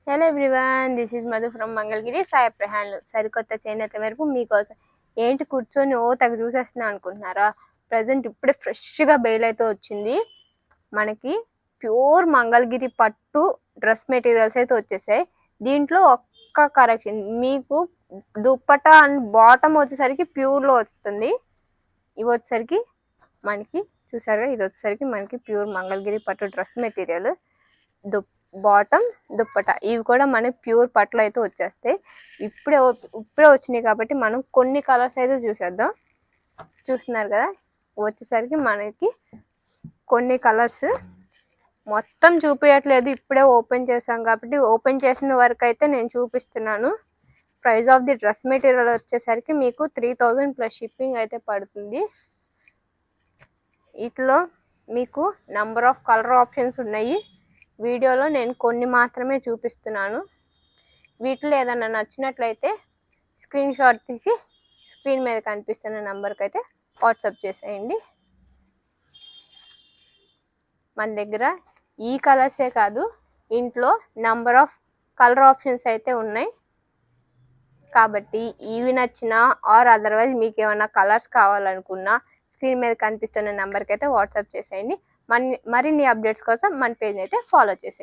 Hello everyone, this is Madhu from Mangalagiri Sai ప్రహాన్లు. సరికొత్త చేనేత వరకు మీకోసం. ఏంటి కూర్చొని తెగ చూసేస్తున్నా అనుకుంటున్నారా? ప్రజెంట్ ఇప్పుడే ఫ్రెష్గా బెయిల్ అయితే వచ్చింది. మనకి ప్యూర్ మంగళగిరి పట్టు డ్రెస్ మెటీరియల్స్ అయితే వచ్చేసాయి. దీంట్లో ఒక్క కరెక్షన్, మీకు దుప్పటా అండ్ బాటమ్ వచ్చేసరికి ప్యూర్లో వస్తుంది. ఇవి వచ్చేసరికి మనకి చూసారుగా, ఇది వచ్చేసరికి మనకి ప్యూర్ మంగళగిరి పట్టు డ్రెస్ మెటీరియల్. బాటమ్ దుప్పట ఇవి కూడా మనకి ప్యూర్ పట్లు అయితే వచ్చేస్తాయి. ఇప్పుడే వచ్చినాయి కాబట్టి మనం కొన్ని కలర్స్ అయితే చూసేద్దాం. చూస్తున్నారు కదా, వచ్చేసరికి మనకి కొన్ని కలర్స్ మొత్తం చూపించట్లేదు, ఇప్పుడే ఓపెన్ చేసాం కాబట్టి ఓపెన్ చేసిన వరకు అయితే నేను చూపిస్తున్నాను. Price of the dress material వచ్చేసరికి మీకు 3000 ప్లస్ షిప్పింగ్ అయితే పడుతుంది. వీటిలో మీకు నంబర్ ఆఫ్ కలర్ ఆప్షన్స్ ఉన్నాయి. వీడియోలో నేను కొన్ని మాత్రమే చూపిస్తున్నాను. వీటిలో ఏదైనా నచ్చినట్లయితే స్క్రీన్ షాట్ తీసి స్క్రీన్ మీద కనిపిస్తున్న నెంబర్కి అయితే వాట్సాప్ చేసేయండి. మన దగ్గర ఈ కలర్సే కాదు, ఇంట్లో నంబర్ ఆఫ్ కలర్ ఆప్షన్స్ అయితే ఉన్నాయి. కాబట్టి ఇవి నచ్చినా ఆర్ అదర్వైజ్ మీకు ఏమైనా కలర్స్ కావాలనుకున్నా స్క్రీన్ మీద కనిపిస్తున్న నెంబర్కి అయితే వాట్సాప్ చేసేయండి. మరిన్ని అప్డేట్స్ కోసం మన పేజ్ అయితే ఫాలో చేసేయండి.